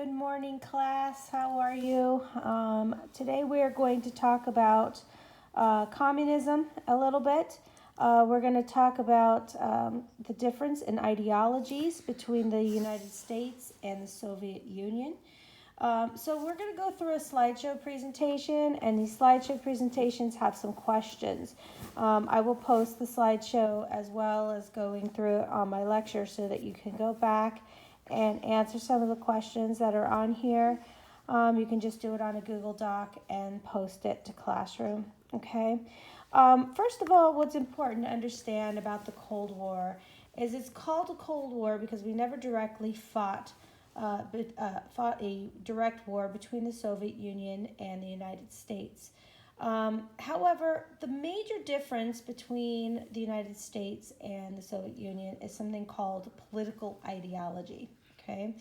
Good morning, class. How are you? Today we are going to talk about communism a little bit. We're going to talk about the difference in ideologies between the United States and the Soviet Union. So we're going to go through a slideshow presentation, and these slideshow presentations have some questions. I will post the slideshow as well as going through it on my lecture so that you can go back and answer some of the questions that are on here. You can just do it on a Google Doc and post it to Classroom, okay? First of all, what's important to understand about the Cold War is it's called a Cold War because we never directly fought a direct war between the Soviet Union and the United States. However, the major difference between the United States and the Soviet Union is something called political ideology. Okay,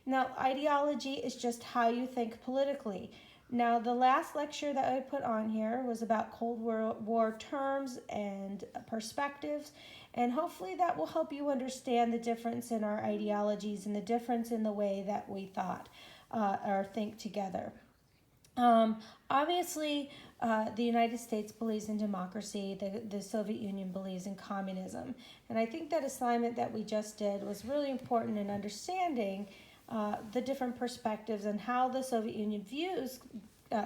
now ideology is just how you think politically. Now, the last lecture that I put on here was about Cold War terms and perspectives, and hopefully that will help you understand the difference in our ideologies and the difference in the way that we thought or think together. Obviously, the United States believes in democracy. The Soviet Union believes in communism. And I think that assignment that we just did was really important in understanding the different perspectives and how the Soviet Union views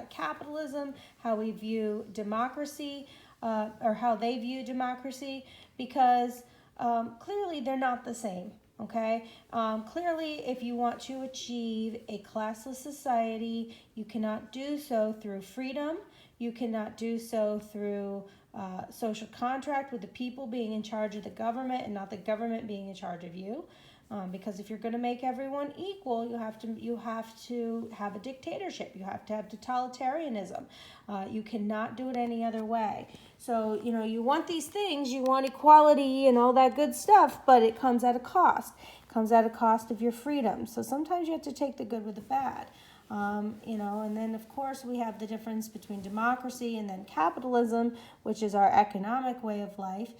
capitalism, how we view democracy, or how they view democracy, because clearly they're not the same. Okay, clearly if you want to achieve a classless society, you cannot do so through freedom. You cannot do so through social contract with the people being in charge of the government and not the government being in charge of you. Because if you're going to make everyone equal, you have to have a dictatorship. You have to have totalitarianism. You cannot do it any other way. So, you want these things, you want equality and all that good stuff, but it comes at a cost. It comes at a cost of your freedom. So sometimes you have to take the good with the bad. And then of course we have the difference between democracy and then capitalism, which is our economic way of life.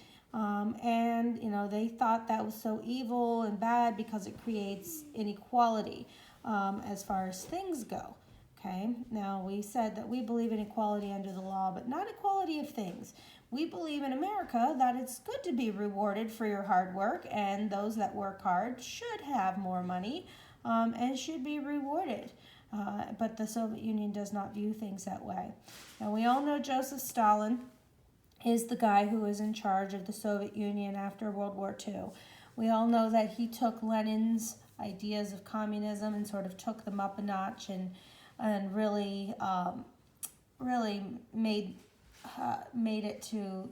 They thought that was so evil and bad because it creates inequality as far as things go. Okay, now we said that we believe in equality under the law, but not equality of things. We believe in America that it's good to be rewarded for your hard work, and those that work hard should have more money and should be rewarded. But the Soviet Union does not view things that way. Now we all know Joseph Stalin is the guy who was in charge of the Soviet Union after World War II. We all know that he took Lenin's ideas of communism and sort of took them up a notch and really made it to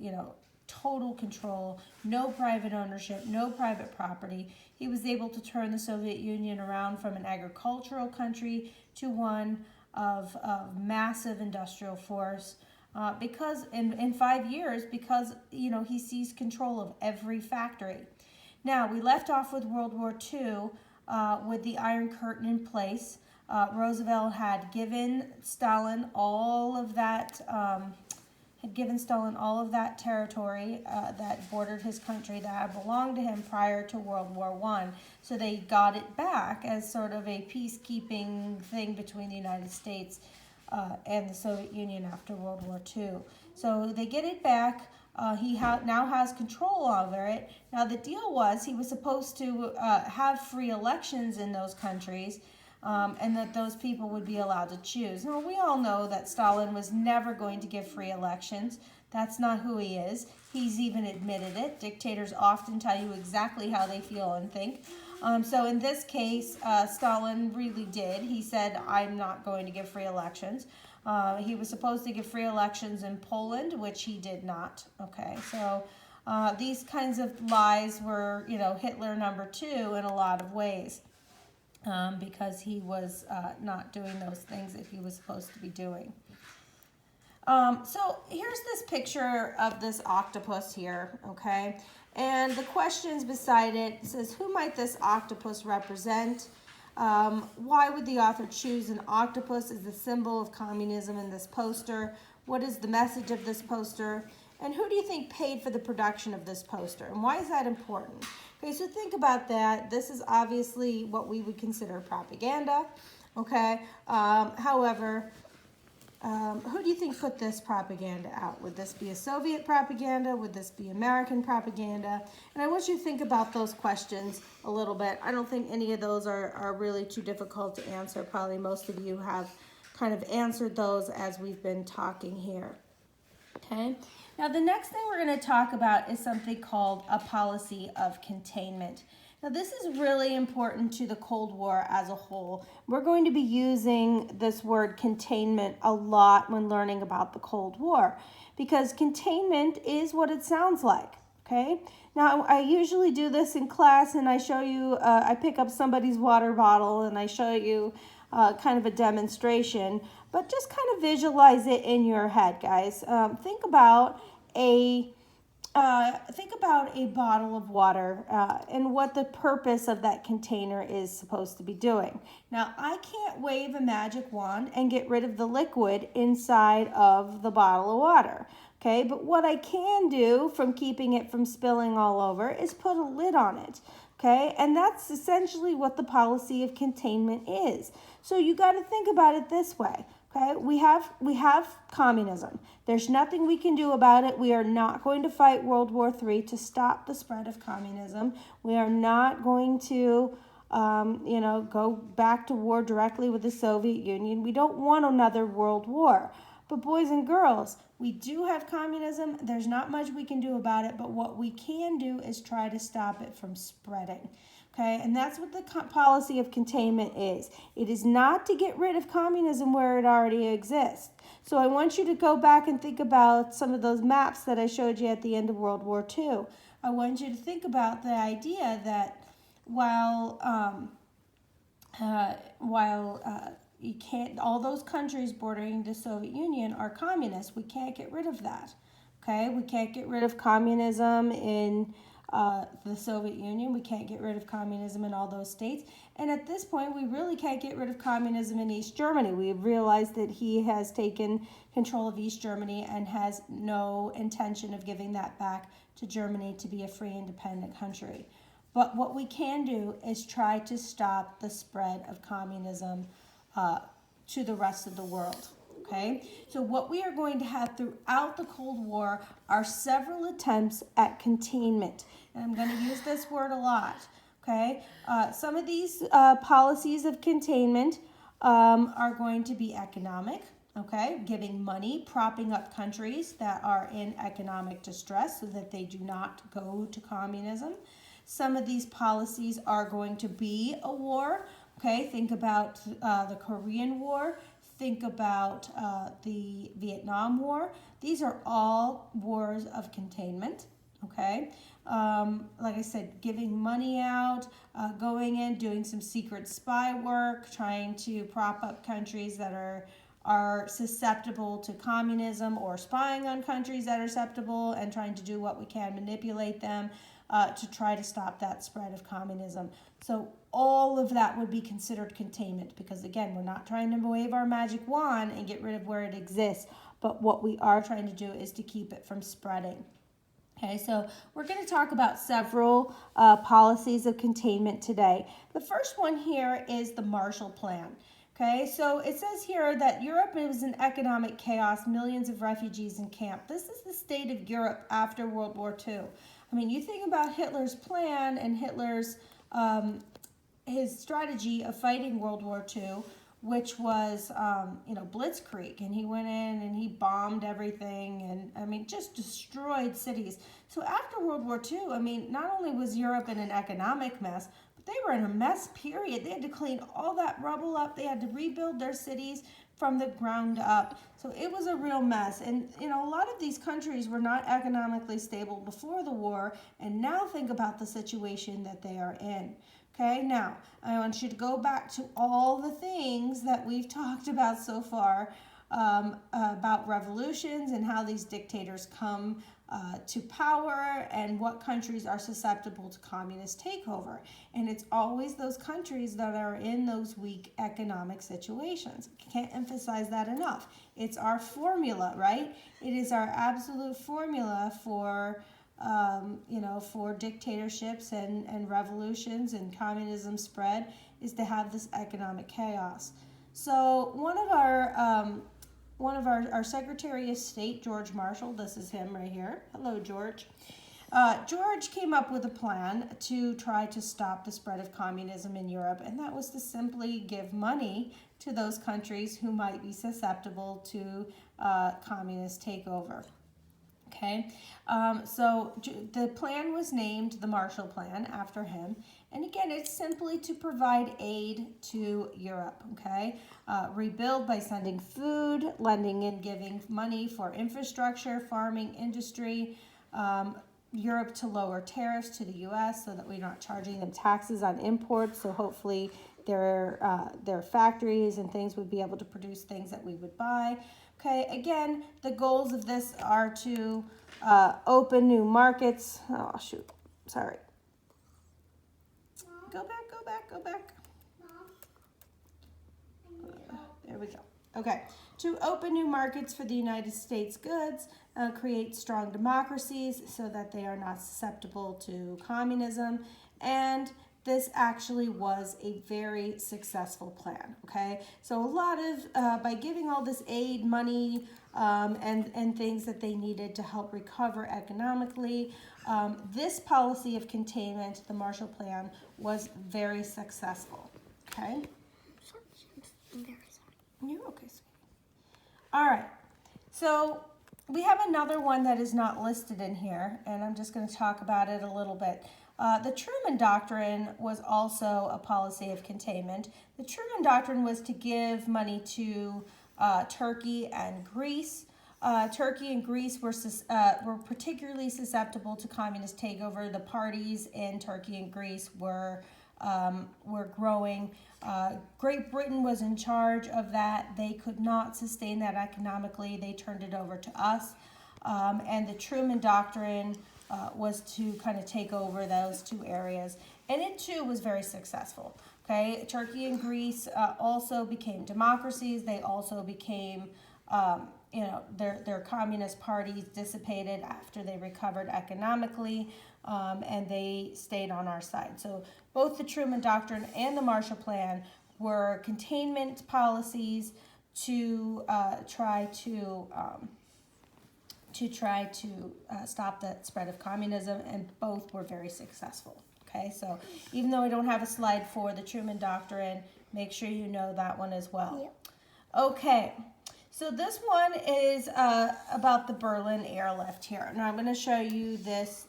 total control, no private ownership, no private property. He was able to turn the Soviet Union around from an agricultural country to one of massive industrial force. Because in 5 years, because he seized control of every factory. Now we left off with World War II with the Iron Curtain in place. Roosevelt had given Stalin all of that territory that bordered his country that had belonged to him prior to World War I. So they got it back as sort of a peacekeeping thing between the United States and the Soviet Union after World War II. So they get it back. He now has control over it. Now the deal was he was supposed to have free elections in those countries, and that those people would be allowed to choose. Now we all know that Stalin was never going to give free elections. That's not who he is. He's even admitted it. Dictators often tell you exactly how they feel and think. So in this case, Stalin really did. He said, I'm not going to give free elections. He was supposed to give free elections in Poland, which he did not. Okay, so these kinds of lies were, Hitler #2 in a lot of ways because he was not doing those things that he was supposed to be doing. So here's this picture of this octopus here, okay? And the questions beside it says, who might this octopus represent? Why would the author choose an octopus as the symbol of communism in this poster? What is the message of this poster? And who do you think paid for the production of this poster? And why is that important? Okay, so think about that. This is obviously what we would consider propaganda. Okay, however, who do you think put this propaganda out? Would this be a Soviet propaganda? Would this be American propaganda? And I want you to think about those questions a little bit. I don't think any of those are really too difficult to answer. Probably most of you have kind of answered those as we've been talking here. Okay, now the next thing we're going to talk about is something called a policy of containment. Now this is really important to the Cold War as a whole. We're going to be using this word containment a lot when learning about the Cold War because containment is what it sounds like, okay? Now I usually do this in class and I show you, I pick up somebody's water bottle and I show you kind of a demonstration, but just kind of visualize it in your head, guys. Think about a bottle of water and what the purpose of that container is supposed to be doing. Now, I can't wave a magic wand and get rid of the liquid inside of the bottle of water, okay? But what I can do from keeping it from spilling all over is put a lid on it, okay? And that's essentially what the policy of containment is. So you got to think about it this way. Okay, we have communism. There's nothing we can do about it. We are not going to fight World War III to stop the spread of communism. We are not going to, go back to war directly with the Soviet Union. We don't want another world war. But boys and girls, we do have communism. There's not much we can do about it, but what we can do is try to stop it from spreading. Okay, and that's what the policy of containment is. It is not to get rid of communism where it already exists. So I want you to go back and think about some of those maps that I showed you at the end of World War II. I want you to think about the idea that while you can't, all those countries bordering the Soviet Union are communist, we can't get rid of that. Okay, we can't get rid of communism in the Soviet Union. We can't get rid of communism in all those states. And at this point, we really can't get rid of communism in East Germany. We have realized that he has taken control of East Germany and has no intention of giving that back to Germany to be a free, independent country. But what we can do is try to stop the spread of communism to the rest of the world. Okay, so what we are going to have throughout the Cold War are several attempts at containment. And I'm going to use this word a lot. Okay, some of these policies of containment are going to be economic. Okay, giving money, propping up countries that are in economic distress so that they do not go to communism. Some of these policies are going to be a war. Okay, think about the Korean War. Think about the Vietnam War. These are all wars of containment, okay? Like I said, giving money out, going in, doing some secret spy work, trying to prop up countries that are susceptible to communism, or spying on countries that are susceptible and trying to do what we can, manipulate them to try to stop that spread of communism. So all of that would be considered containment because, again, we're not trying to wave our magic wand and get rid of where it exists, but what we are trying to do is to keep it from spreading. Okay, so we're going to talk about several policies of containment today. The first one here is the Marshall Plan. Okay, so it says here that Europe was in economic chaos, millions of refugees in camp. This is the state of Europe after World War II. I mean, you think about Hitler's plan and Hitler's his strategy of fighting World War II, which was, blitzkrieg. And he went in and he bombed everything and, I mean, just destroyed cities. So after World War II, I mean, not only was Europe in an economic mess, but they were in a mess, period. They had to clean all that rubble up. They had to rebuild their cities from the ground up. So it was a real mess. And, a lot of these countries were not economically stable before the war. And now think about the situation that they are in. Okay, now I want you to go back to all the things that we've talked about so far about revolutions and how these dictators come to power and what countries are susceptible to communist takeover. And it's always those countries that are in those weak economic situations. Can't emphasize that enough. It's our formula, right? It is our absolute formula for for dictatorships and revolutions and communism spread, is to have this economic chaos. So one of our Secretary of State, George Marshall, this is him right here. Hello, George. George came up with a plan to try to stop the spread of communism in Europe, and that was to simply give money to those countries who might be susceptible to communist takeover. Okay, so the plan was named the Marshall Plan after him. And again, it's simply to provide aid to Europe, okay? Rebuild by sending food, lending and giving money for infrastructure, farming, industry, Europe to lower tariffs to the U.S. so that we're not charging them taxes on imports. So hopefully their factories and things would be able to produce things that we would buy. Okay, again, the goals of this are to open new markets. Oh, shoot. Sorry. Go back. There we go. Okay, to open new markets for the United States goods, create strong democracies so that they are not susceptible to communism, and this actually was a very successful plan, okay? So a lot of, by giving all this aid, money, and things that they needed to help recover economically, this policy of containment, the Marshall Plan, was very successful, okay? You're okay, sweetie. All right, so we have another one that is not listed in here, and I'm just going to talk about it a little bit. The Truman Doctrine was also a policy of containment. The Truman Doctrine was to give money to Turkey and Greece. Turkey and Greece were particularly susceptible to communist takeover. The parties in Turkey and Greece were growing. Great Britain was in charge of that. They could not sustain that economically. They turned it over to us. And the Truman Doctrine was to kind of take over those two areas. And it too was very successful. Okay, Turkey and Greece also became democracies. They also became, their communist parties dissipated after they recovered economically, and they stayed on our side. So both the Truman Doctrine and the Marshall Plan were containment policies to try to stop the spread of communism, and both were very successful. Okay, so even though I don't have a slide for the Truman Doctrine, make sure you know that one as well. Yep. Okay, so this one is about the Berlin airlift here. Now I'm going to show you this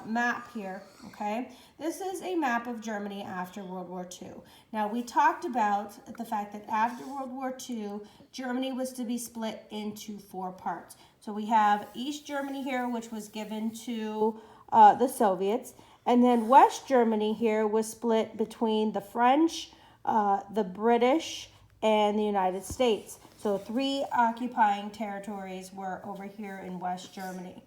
map here, okay? This is a map of Germany after World War II. Now we talked about the fact that after World War II, Germany was to be split into 4 parts. So we have East Germany here, which was given to the Soviets. And then West Germany here was split between the French, the British, and the United States. So 3 occupying territories were over here in West Germany.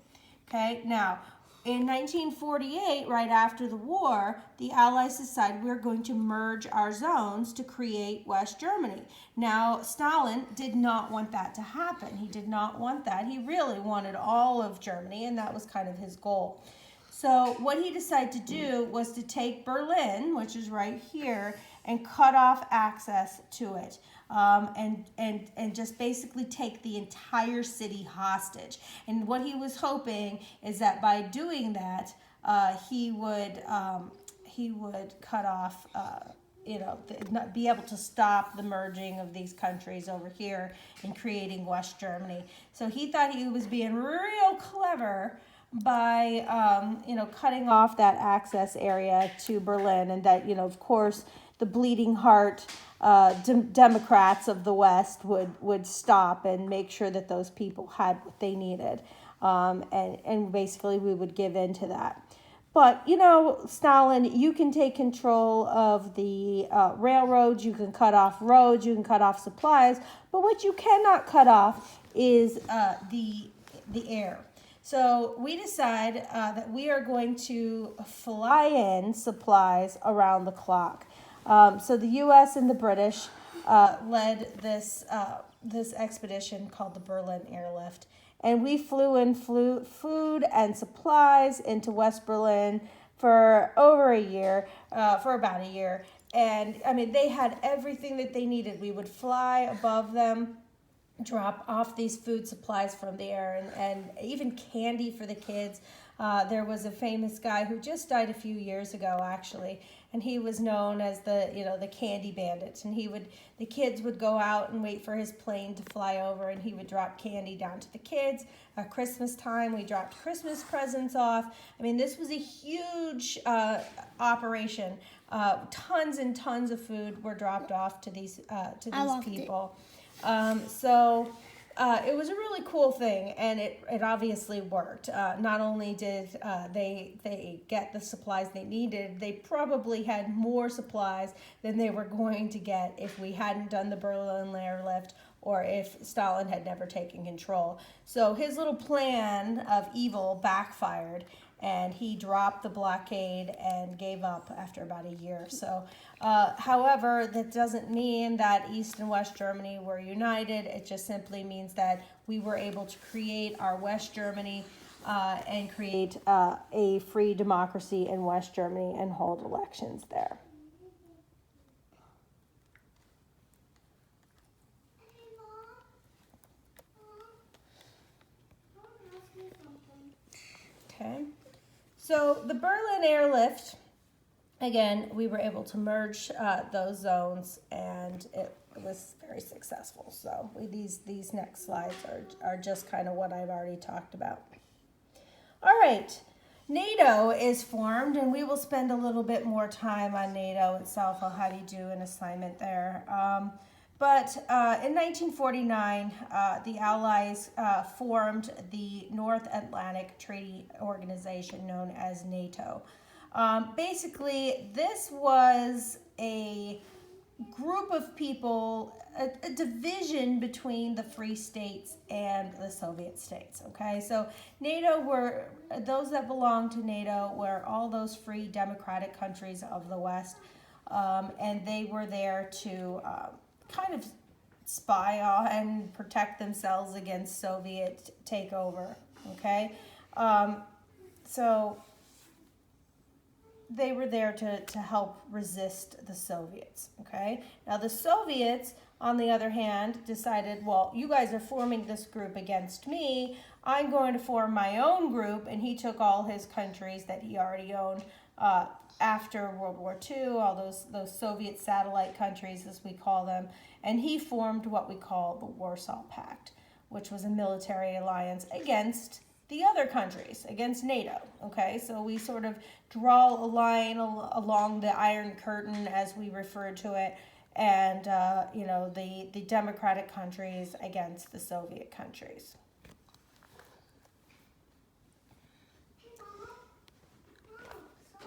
Okay, now in 1948, right after the war, the Allies decided we're going to merge our zones to create West Germany. Now, Stalin did not want that to happen. He did not want that. He really wanted all of Germany, and that was kind of his goal. So what he decided to do was to take Berlin, which is right here, and cut off access to it, and just basically take the entire city hostage. And what he was hoping is that by doing that, he would cut off, be able to stop the merging of these countries over here and creating West Germany. So he thought he was being real clever by cutting off that access area to Berlin, and that of course the bleeding heart Democrats of the West would stop and make sure that those people had what they needed, and basically we would give in to that. But Stalin, you can take control of the railroads, you can cut off roads, you can cut off supplies, but what you cannot cut off is the air. So we decide that we are going to fly in supplies around the clock. So the U.S. and the British led this expedition called the Berlin Airlift. And we flew food and supplies into West Berlin for over a year, for about a year. And I mean, they had everything that they needed. We would fly above them, drop off these food supplies from the air, and even candy for the kids. There was a famous guy who just died a few years ago, actually, and he was known as the candy bandit. And the kids would go out and wait for his plane to fly over, and he would drop candy down to the kids. At Christmas time, we dropped Christmas presents off. I mean, this was a huge operation. Tons and tons of food were dropped off to these people. It was a really cool thing, and it obviously worked. Not only did they get the supplies they needed, they probably had more supplies than they were going to get if we hadn't done the Berlin Airlift or if Stalin had never taken control. So his little plan of evil backfired, and he dropped the blockade and gave up after about a year. So, however, that doesn't mean that East and West Germany were united. It just simply means that we were able to create our West Germany and create a free democracy in West Germany and hold elections there. Okay. So the Berlin Airlift, again, we were able to merge those zones, and it was very successful. So these next slides are just kind of what I've already talked about. All right, NATO is formed, and we will spend a little bit more time on NATO itself. I'll have you do an assignment there. But in 1949, the Allies formed the North Atlantic Treaty Organization known as NATO. Basically, this was a group of people, a division between the free states and the Soviet states, okay? So NATO those that belonged to NATO were all those free democratic countries of the West, and they were there to kind of spy on and protect themselves against Soviet takeover, okay? So they were there to help resist the Soviets, okay? Now the Soviets, on the other hand, decided, well, you guys are forming this group against me. I'm going to form my own group, and he took all his countries that he already owned after World War II, all those Soviet satellite countries, as we call them, and he formed what we call the Warsaw Pact, which was a military alliance against the other countries, against NATO, okay? So we sort of draw a line along the Iron Curtain, as we refer to it, and, the democratic countries against the Soviet countries.